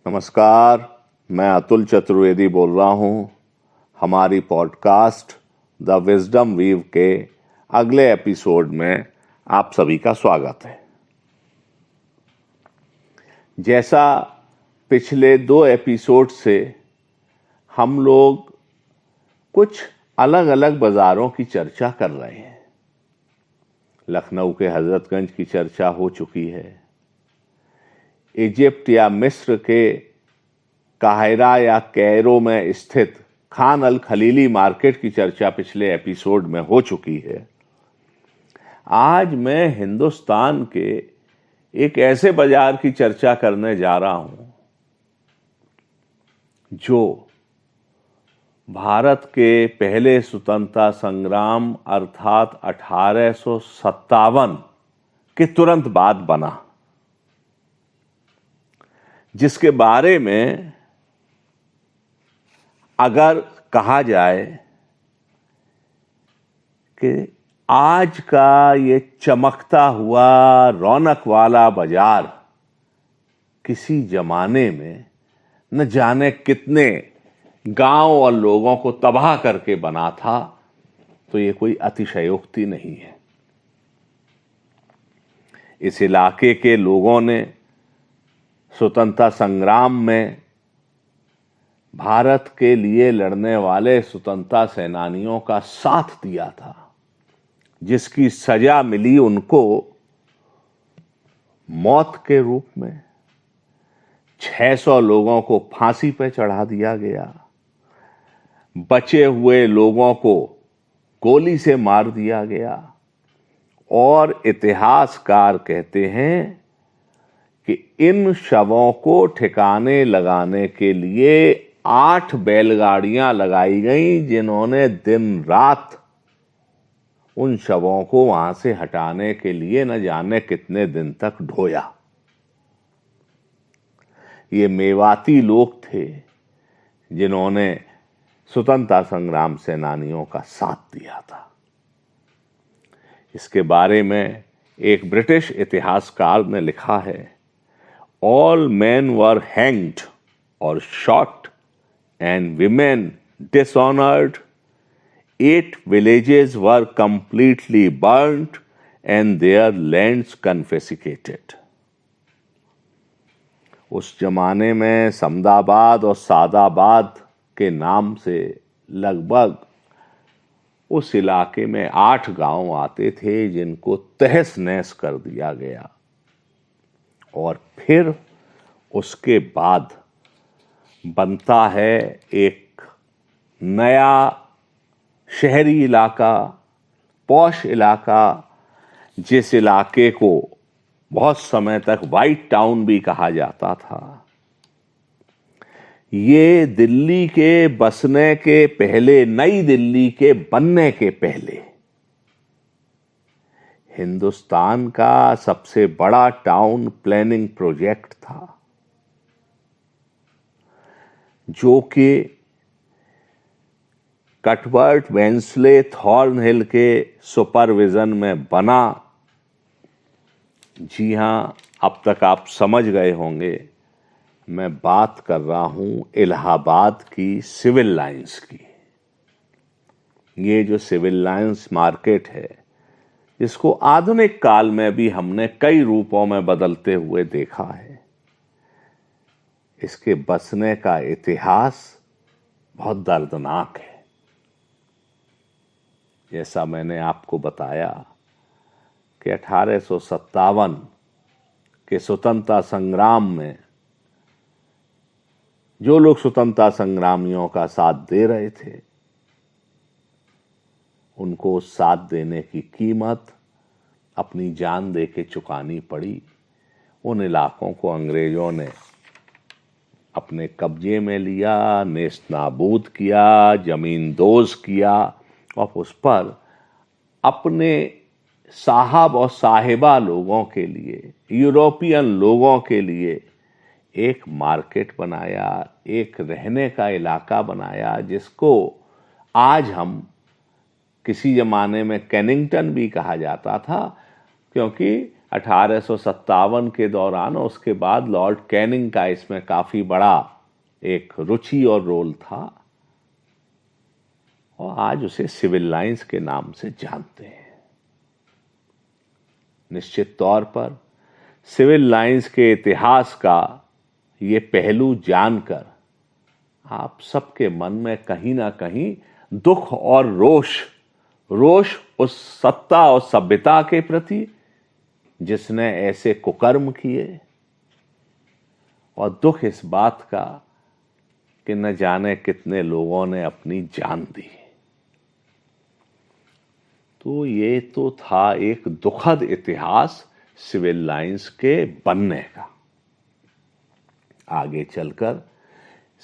नमस्कार, मैं अतुल चतुर्वेदी बोल रहा हूं। हमारी पॉडकास्ट द विजडम वीव के अगले एपिसोड में आप सभी का स्वागत है। जैसा पिछले 2 एपिसोड से हम लोग कुछ अलग अलग बाजारों की चर्चा कर रहे हैं। लखनऊ के हजरतगंज की चर्चा हो चुकी है। इजिप्ट या मिस्र के काहिरा या कैरो में स्थित खान अल खलीली मार्केट की चर्चा पिछले एपिसोड में हो चुकी है। आज मैं हिंदुस्तान के एक ऐसे बाजार की चर्चा करने जा रहा हूं जो भारत के पहले स्वतंत्रता संग्राम अर्थात 1857 के तुरंत बाद बना, जिसके बारे में अगर कहा जाए कि आज का ये चमकता हुआ रौनक वाला बाजार किसी जमाने में न जाने कितने गांव और लोगों को तबाह करके बना था, तो ये कोई अतिशयोक्ति नहीं है। इस इलाके के लोगों ने स्वतंत्रता संग्राम में भारत के लिए लड़ने वाले स्वतंत्रता सेनानियों का साथ दिया था, जिसकी सजा मिली उनको मौत के रूप में। 600 लोगों को फांसी पर चढ़ा दिया गया, बचे हुए लोगों को गोली से मार दिया गया। और इतिहासकार कहते हैं कि इन शवों को ठिकाने लगाने के लिए 8 बैलगाड़ियां लगाई गईं, जिन्होंने दिन रात उन शवों को वहां से हटाने के लिए न जाने कितने दिन तक ढोया। ये मेवाती लोग थे जिन्होंने स्वतंत्रता संग्राम सेनानियों का साथ दिया था। इसके बारे में एक ब्रिटिश इतिहासकार ने लिखा है, All men were hanged or shot and women dishonored. 8 villages were completely burnt and their lands confiscated. उस जमाने में समदाबाद और सादाबाद के नाम से लगभग उस इलाके में 8 गांव आते थे, जिनको तहस नहस कर दिया गया। और फिर उसके बाद बनता है एक नया शहरी इलाका, पॉश इलाका, जिस इलाके को बहुत समय तक व्हाइट टाउन भी कहा जाता था। ये दिल्ली के बसने के पहले, नई दिल्ली के बनने के पहले हिंदुस्तान का सबसे बड़ा टाउन प्लानिंग प्रोजेक्ट था, जो कि कटवर्थ वेंसले थॉर्नहिल के सुपरविजन में बना। जी हां, अब तक आप समझ गए होंगे, मैं बात कर रहा हूं इलाहाबाद की सिविल लाइंस की। ये जो सिविल लाइंस मार्केट है, इसको आधुनिक काल में भी हमने कई रूपों में बदलते हुए देखा है। इसके बसने का इतिहास बहुत दर्दनाक है। जैसा मैंने आपको बताया कि 1857 के स्वतंत्रता संग्राम में जो लोग स्वतंत्रता संग्रामियों का साथ दे रहे थे, उनको साथ देने की कीमत अपनी जान दे के चुकानी पड़ी। उन इलाकों को अंग्रेजों ने अपने कब्जे में लिया, नेस्तनाबूद किया, जमींदोज किया और उस पर अपने साहब और साहिबा लोगों के लिए, यूरोपियन लोगों के लिए एक मार्केट बनाया, एक रहने का इलाका बनाया, जिसको आज हम किसी जमाने में कैनिंगटन भी कहा जाता था, क्योंकि 1857 के दौरान, और उसके बाद लॉर्ड कैनिंग का इसमें काफी बड़ा एक रुचि और रोल था, और आज उसे सिविल लाइंस के नाम से जानते हैं। निश्चित तौर पर सिविल लाइंस के इतिहास का ये पहलू जानकर आप सबके मन में कहीं ना कहीं दुख और रोष उस सत्ता और सभ्यता के प्रति जिसने ऐसे कुकर्म किए, और दुख इस बात का कि न जाने कितने लोगों ने अपनी जान दी। तो ये तो था एक दुखद इतिहास सिविल लाइंस के बनने का। आगे चलकर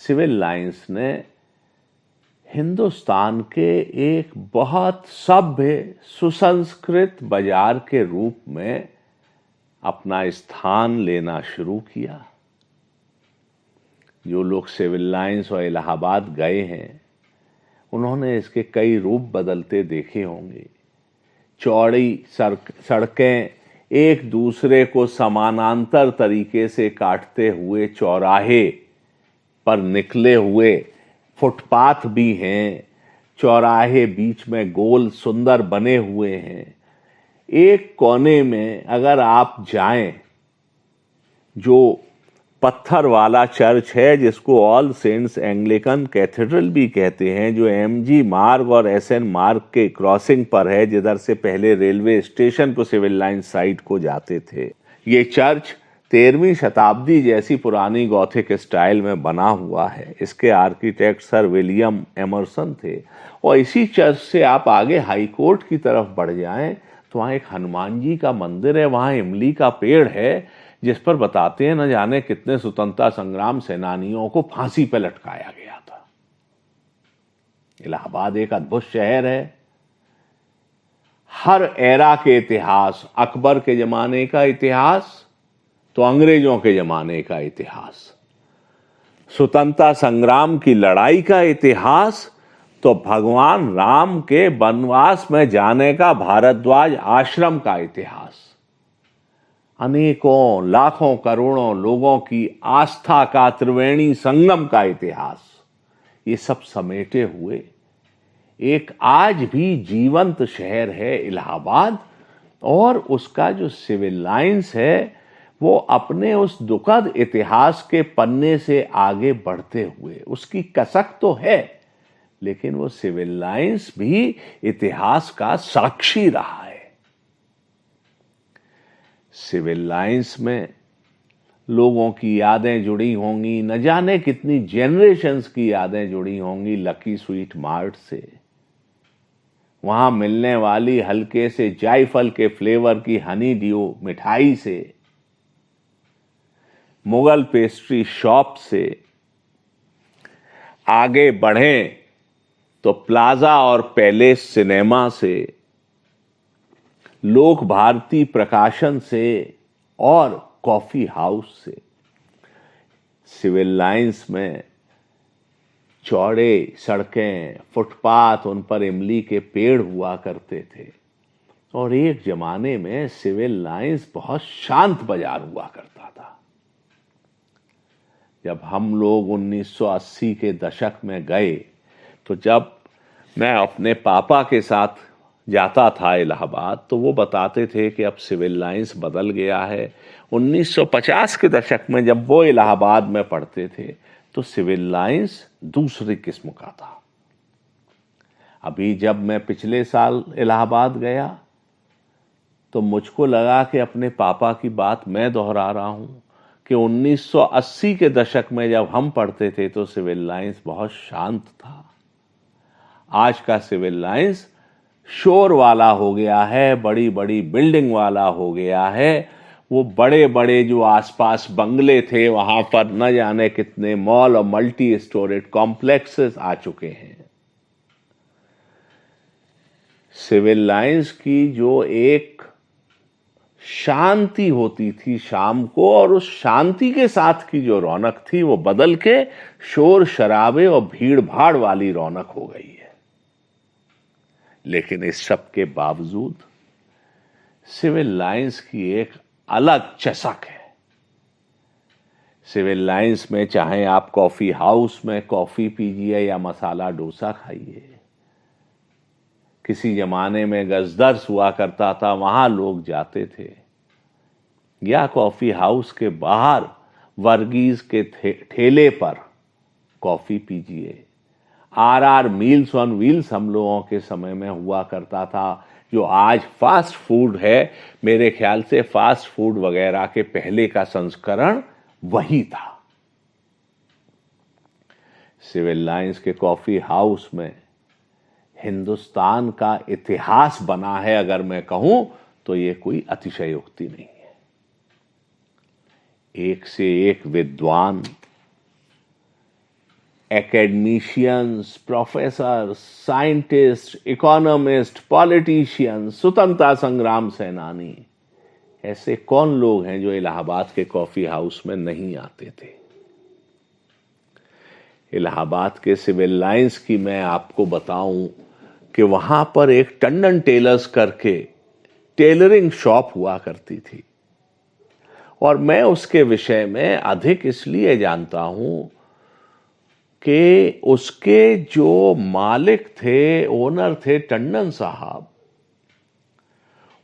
सिविल लाइंस ने हिंदुस्तान के एक बहुत सभ्य सुसंस्कृत बाजार के रूप में अपना स्थान लेना शुरू किया। जो लोग सिविल लाइंस और इलाहाबाद गए हैं उन्होंने इसके कई रूप बदलते देखे होंगे। चौड़ी सड़कें एक दूसरे को समानांतर तरीके से काटते हुए चौराहे पर निकले हुए फुटपाथ भी हैं, चौराहे बीच में गोल सुंदर बने हुए हैं। एक कोने में अगर आप जाएं, जो पत्थर वाला चर्च है जिसको ऑल सेंट्स एंग्लिकन कैथेड्रल भी कहते हैं, जो एमजी मार्ग और एसएन मार्ग के क्रॉसिंग पर है, जिधर से पहले रेलवे स्टेशन को सिविल लाइन साइड को जाते थे। ये चर्च 13वीं शताब्दी जैसी पुरानी गॉथिक स्टाइल में बना हुआ है। इसके आर्किटेक्ट सर विलियम एमरसन थे। और इसी चर्च से आप आगे हाई कोर्ट की तरफ बढ़ जाएं तो वहां एक हनुमान जी का मंदिर है, वहां इमली का पेड़ है जिस पर बताते हैं न जाने कितने स्वतंत्रता संग्राम सेनानियों को फांसी पर लटकाया गया था। इलाहाबाद एक अद्भुत शहर है। हर एरा के इतिहास, अकबर के जमाने का इतिहास तो अंग्रेजों के जमाने का इतिहास, स्वतंत्रता संग्राम की लड़ाई का इतिहास तो भगवान राम के वनवास में जाने का भारद्वाज आश्रम का इतिहास, अनेकों लाखों करोड़ों लोगों की आस्था का त्रिवेणी संगम का इतिहास, ये सब समेटे हुए एक आज भी जीवंत शहर है इलाहाबाद। और उसका जो सिविल लाइंस है वो अपने उस दुखद इतिहास के पन्ने से आगे बढ़ते हुए, उसकी कसक तो है लेकिन वो सिविल लाइंस भी इतिहास का साक्षी रहा है। सिविल लाइंस में लोगों की यादें जुड़ी होंगी, न जाने कितनी जनरेशन्स की यादें जुड़ी होंगी लकी स्वीट मार्ट से, वहां मिलने वाली हल्के से जायफल के फ्लेवर की हनी ड्यू मिठाई से, मुगल पेस्ट्री शॉप से। आगे बढ़ें तो प्लाजा और पैलेस सिनेमा से, लोक भारती प्रकाशन से और कॉफी हाउस से। सिविल लाइंस में चौड़े सड़कें, फुटपाथ, उन पर इमली के पेड़ हुआ करते थे। और एक जमाने में सिविल लाइंस बहुत शांत बाजार हुआ करता था। जब हम लोग 1980 के दशक में गए तो जब मैं अपने पापा के साथ जाता था इलाहाबाद तो वो बताते थे कि अब सिविल लाइंस बदल गया है। 1950 के दशक में जब वो इलाहाबाद में पढ़ते थे तो सिविल लाइंस दूसरी किस्म का था। अभी जब मैं पिछले साल इलाहाबाद गया तो मुझको लगा कि अपने पापा की बात मैं दोहरा रहा हूं कि 1980 के दशक में जब हम पढ़ते थे तो सिविल लाइंस बहुत शांत था। आज का सिविल लाइंस शोर वाला हो गया है, बड़ी बड़ी बिल्डिंग वाला हो गया है। वो बड़े बड़े जो आसपास बंगले थे वहां पर न जाने कितने मॉल और मल्टी स्टोरेड कॉम्प्लेक्सेस आ चुके हैं। सिविल लाइंस की जो एक शांति होती थी शाम को, और उस शांति के साथ की जो रौनक थी वो बदल के शोर शराबे और भीड़ भाड़ वाली रौनक हो गई है। लेकिन इस सब के बावजूद सिविल लाइंस की एक अलग चसक है। सिविल लाइंस में चाहे आप कॉफी हाउस में कॉफी पीजिए या मसाला डोसा खाइए, किसी जमाने में गजदर्स हुआ करता था, वहां लोग जाते थे, या कॉफी हाउस के बाहर वर्गीज के ठेले पर कॉफी पीजिए। आर मील्स ऑन व्हील्स हम लोगों के समय में हुआ करता था, जो आज फास्ट फूड है। मेरे ख्याल से फास्ट फूड वगैरह के पहले का संस्करण वही था। सिविल लाइंस के कॉफी हाउस में हिंदुस्तान का इतिहास बना है, अगर मैं कहूं तो यह कोई अतिशयोक्ति नहीं है। एक से एक विद्वान, academicians, professor, scientist, economist, politicians, स्वतंत्रता संग्राम सेनानी, ऐसे कौन लोग हैं जो इलाहाबाद के कॉफी हाउस में नहीं आते थे। इलाहाबाद के सिविल लाइंस की मैं आपको बताऊं कि वहां पर एक टंडन टेलर्स करके टेलरिंग शॉप हुआ करती थी, और मैं उसके विषय में अधिक इसलिए जानता हूं कि उसके जो मालिक थे, ओनर थे टंडन साहब,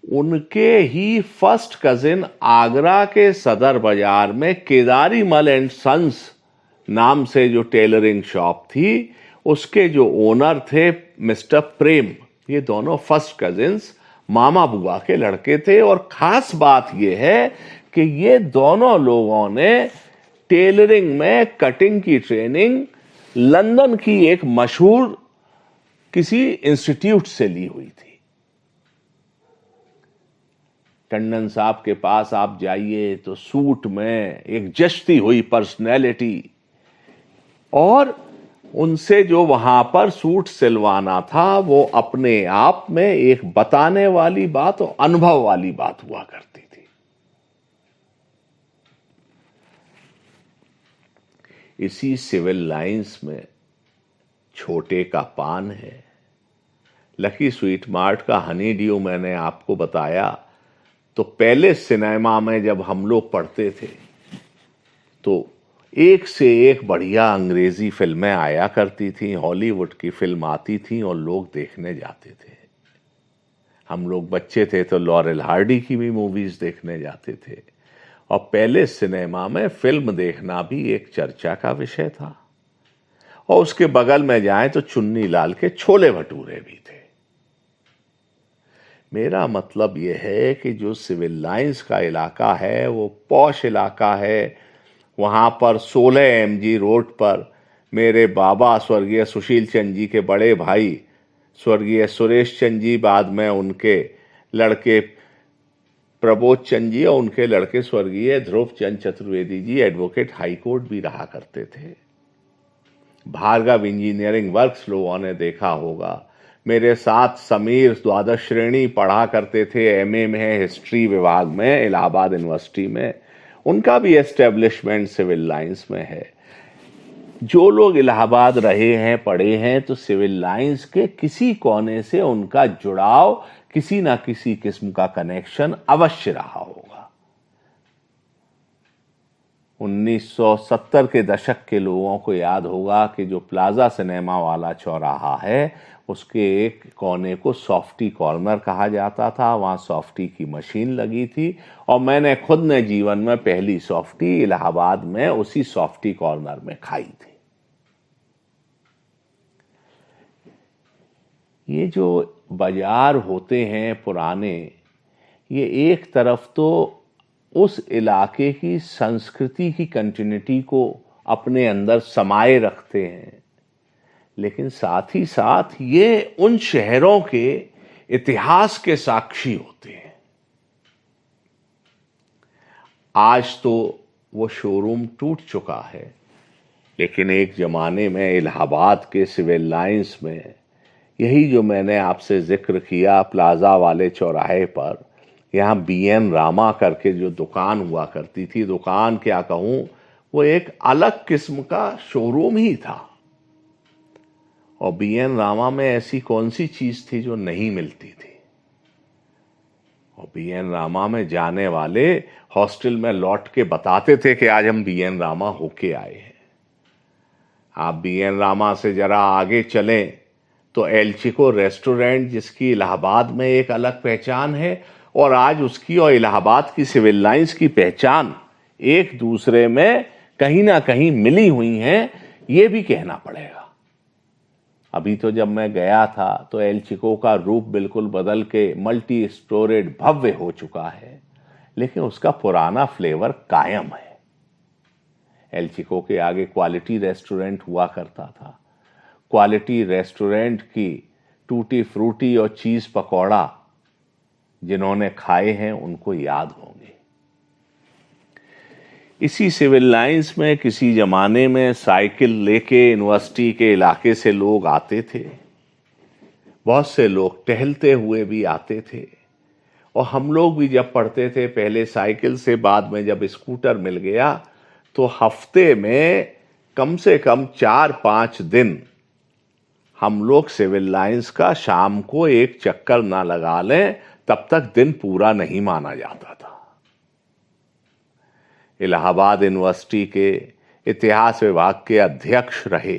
उनके ही फर्स्ट कजिन आगरा के सदर बाजार में केदारी मल एंड सन्स नाम से जो टेलरिंग शॉप थी, उसके जो ओनर थे मिस्टर प्रेम, ये दोनों फर्स्ट कजिन्स मामा बुआ के लड़के थे। और खास बात यह है कि ये दोनों लोगों ने टेलरिंग में कटिंग की ट्रेनिंग लंदन की एक मशहूर किसी इंस्टीट्यूट से ली हुई थी। टंडन साहब के पास आप जाइए तो सूट में एक जचती हुई पर्सनैलिटी, और उनसे जो वहां पर सूट सिलवाना था वो अपने आप में एक बताने वाली बात और अनुभव वाली बात हुआ करती थी। इसी सिविल लाइंस में छोटे का पान है, लकी स्वीट मार्ट का हनी ड्यू मैंने आपको बताया। तो पहले सिनेमा में जब हम लोग पढ़ते थे तो एक से एक बढ़िया अंग्रेजी फिल्में आया करती थी, हॉलीवुड की फिल्म आती थी और लोग देखने जाते थे। हम लोग बच्चे थे तो लॉरेल हार्डी की भी मूवीज देखने जाते थे, और पहले सिनेमा में फिल्म देखना भी एक चर्चा का विषय था। और उसके बगल में जाएं तो चुन्नी लाल के छोले भटूरे भी थे। मेरा मतलब यह है कि जो सिविल लाइंस का इलाका है वो पॉश इलाका है। वहां पर 16 MG रोड पर मेरे बाबा स्वर्गीय सुशील चंद जी के बड़े भाई स्वर्गीय सुरेश चंद जी, बाद में उनके लड़के प्रबोध चंद जी और उनके लड़के स्वर्गीय ध्रुव चंद Chaturvedi ji advocate high court भी रहा करते थे। भार्गव इंजीनियरिंग वर्क्स लोगों ने देखा होगा। मेरे साथ समीर द्वादश श्रेणी पढ़ा करते थे, MA में है हिस्ट्री विभाग में इलाहाबाद यूनिवर्सिटी में, उनका भी एस्टेब्लिशमेंट सिविल लाइंस में है। जो लोग इलाहाबाद रहे हैं, पढ़े हैं, तो सिविल लाइंस के किसी कोने से उनका जुड़ाव, किसी ना किसी किस्म का कनेक्शन अवश्य रहा होगा। 1970 के दशक के लोगों को याद होगा कि जो प्लाजा सिनेमा वाला चौराहा है, उसके एक कोने को सॉफ्टी कॉर्नर कहा जाता था। वहां सॉफ्टी की मशीन लगी थी, और मैंने खुद ने जीवन में पहली सॉफ्टी इलाहाबाद में उसी सॉफ्टी कॉर्नर में खाई थी। ये जो बाजार होते हैं पुराने, ये एक तरफ तो उस इलाके की संस्कृति की कंटिन्यूटी को अपने अंदर समाये रखते हैं, लेकिन साथ ही साथ ये उन शहरों के इतिहास के साक्षी होते हैं। आज तो वो शोरूम टूट चुका है, लेकिन एक जमाने में इलाहाबाद के सिविल लाइंस में यही जो मैंने आपसे जिक्र किया प्लाजा वाले चौराहे पर, यहाँ BN रामा करके जो दुकान हुआ करती थी, दुकान क्या कहूं, वो एक अलग किस्म का शोरूम ही था। और BN रामा में ऐसी कौन सी चीज थी जो नहीं मिलती थी। और बीएन रामा में जाने वाले हॉस्टल में लौट के बताते थे कि आज हम बीएन रामा होके आए हैं। आप बीएन रामा से जरा आगे चलें तो एल चिको रेस्टोरेंट, जिसकी इलाहाबाद में एक अलग पहचान है, और आज उसकी और इलाहाबाद की सिविल लाइंस की पहचान एक दूसरे में कहीं ना कहीं मिली हुई हैं, ये भी कहना पड़ेगा। अभी तो जब मैं गया था तो एल चिको का रूप बिल्कुल बदल के मल्टी स्टोरेड भव्य हो चुका है, लेकिन उसका पुराना फ्लेवर कायम है। एल चिको के आगे क्वालिटी रेस्टोरेंट हुआ करता था। क्वालिटी रेस्टोरेंट की टूटी फ्रूटी और चीज पकौड़ा जिन्होंने खाए हैं उनको याद होंगे। इसी सिविल लाइंस में किसी जमाने में साइकिल लेके यूनिवर्सिटी के इलाके से लोग आते थे। बहुत से लोग टहलते हुए भी आते थे, और हम लोग भी जब पढ़ते थे पहले साइकिल से, बाद में जब स्कूटर मिल गया तो हफ्ते में कम से कम 4-5 दिन हम लोग सिविल लाइंस का शाम को एक चक्कर ना लगा लें तब तक दिन पूरा नहीं माना जाता था। इलाहाबाद यूनिवर्सिटी के इतिहास विभाग के अध्यक्ष रहे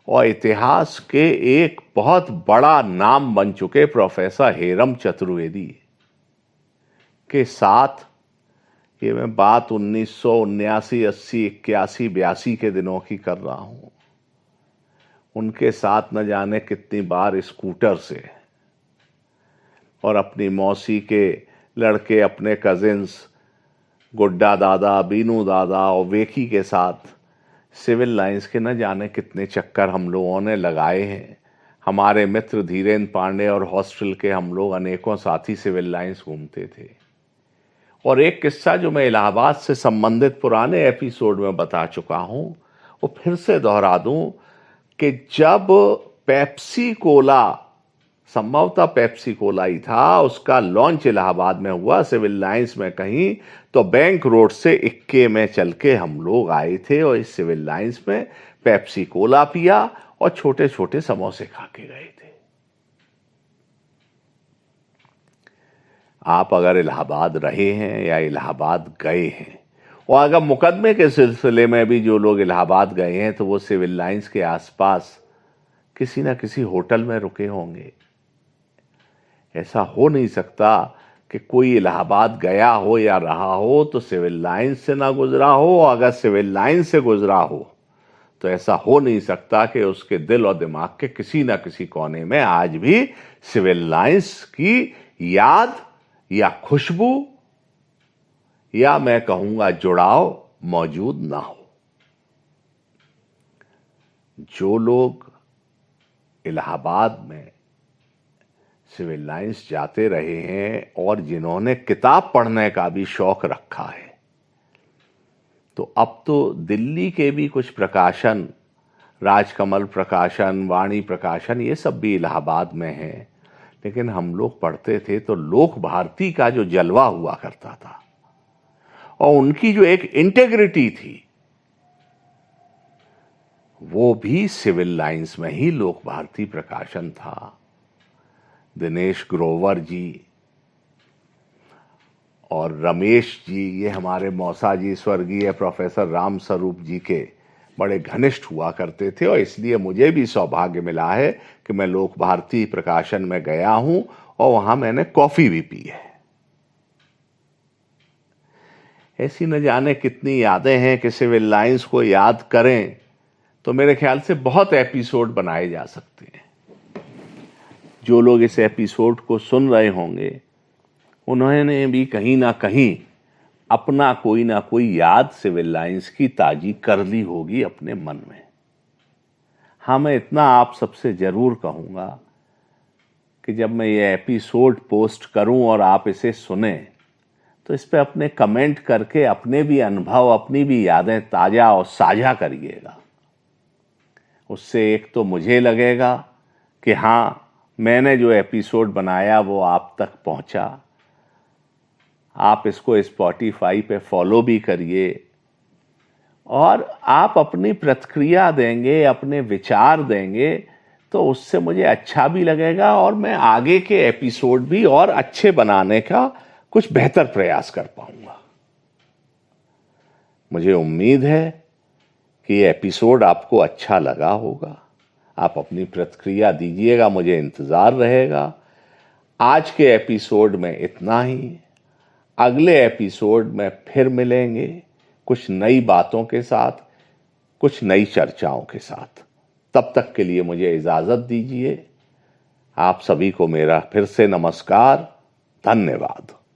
और इतिहास के एक बहुत बड़ा नाम बन चुके प्रोफेसर हेरम चतुर्वेदी के साथ, ये मैं बात 1979, 80, 81, 82 के दिनों की कर रहा हूं, उनके साथ न जाने कितनी बार स्कूटर से, और अपनी मौसी के लड़के, अपने कजिन्स गुड्डा दादा, बीनू दादा और वेकी के साथ सिविल लाइंस के न जाने कितने चक्कर हम लोगों ने लगाए हैं। हमारे मित्र धीरेन्द्र पांडे और हॉस्टल के हम लोग अनेकों साथी सिविल लाइंस घूमते थे। और एक किस्सा जो मैं इलाहाबाद से संबंधित पुराने एपिसोड में बता चुका हूं, वो फिर से दोहरा दूं कि जब पेप्सी कोला, संभवतः पेप्सी कोला ही था, उसका लॉन्च इलाहाबाद में हुआ सिविल लाइंस में कहीं, तो बैंक रोड से इक्के में चल के हम लोग आए थे और इस सिविल लाइंस में पेप्सी कोला पिया और छोटे छोटे समोसे खा के गए थे। आप अगर इलाहाबाद रहे हैं या इलाहाबाद गए हैं, और अगर मुकदमे के सिलसिले में भी जो लोग इलाहाबाद गए हैं तो वो सिविल लाइंस के आसपास किसी ना किसी होटल में रुके होंगे। ऐसा हो नहीं सकता कि कोई इलाहाबाद गया हो या रहा हो तो सिविल लाइंस से ना गुजरा हो, और अगर सिविल लाइंस से गुजरा हो तो ऐसा हो नहीं सकता कि उसके दिल और दिमाग के किसी ना किसी कोने में आज भी सिविल लाइंस की याद या खुशबू या मैं कहूंगा जुड़ाव मौजूद ना हो। जो लोग इलाहाबाद में सिविल लाइंस जाते रहे हैं और जिन्होंने किताब पढ़ने का भी शौक रखा है, तो अब तो दिल्ली के भी कुछ प्रकाशन, राजकमल प्रकाशन, वाणी प्रकाशन, ये सब भी इलाहाबाद में हैं। लेकिन हम लोग पढ़ते थे तो लोक भारती का जो जलवा हुआ करता था और उनकी जो एक इंटेग्रिटी थी, वो भी सिविल लाइंस में ही लोक भारती प्रकाशन था। दिनेश ग्रोवर जी और रमेश जी, ये हमारे मौसा जी स्वर्गीय प्रोफेसर राम स्वरूप जी के बड़े घनिष्ठ हुआ करते थे, और इसलिए मुझे भी सौभाग्य मिला है कि मैं लोक भारती प्रकाशन में गया हूं और वहां मैंने कॉफी भी पी है। ऐसी न जाने कितनी यादें हैं कि सिविल लाइंस को याद करें तो मेरे ख्याल से बहुत एपिसोड बनाए जा सकते हैं। जो लोग इस एपिसोड को सुन रहे होंगे उन्होंने भी कहीं ना कहीं अपना कोई ना कोई याद सिविल लाइंस की ताजी कर ली होगी अपने मन में। हाँ, मैं इतना आप सबसे जरूर कहूंगा कि जब मैं ये एपिसोड पोस्ट करूं और आप इसे सुने तो इस पे अपने कमेंट करके अपने भी अनुभव, अपनी भी यादें ताजा और साझा करिएगा। उससे एक तो मुझे लगेगा कि हाँ, मैंने जो एपिसोड बनाया वो आप तक पहुंचा। आप इसको स्पॉटिफाई पे फॉलो भी करिए और आप अपनी प्रतिक्रिया देंगे, अपने विचार देंगे तो उससे मुझे अच्छा भी लगेगा और मैं आगे के एपिसोड भी और अच्छे बनाने का कुछ बेहतर प्रयास कर पाऊंगा। मुझे उम्मीद है कि ये एपिसोड आपको अच्छा लगा होगा। आप अपनी प्रतिक्रिया दीजिएगा, मुझे इंतजार रहेगा। आज के एपिसोड में इतना ही। अगले एपिसोड में फिर मिलेंगे कुछ नई बातों के साथ, कुछ नई चर्चाओं के साथ। तब तक के लिए मुझे इजाजत दीजिए। आप सभी को मेरा फिर से नमस्कार। धन्यवाद।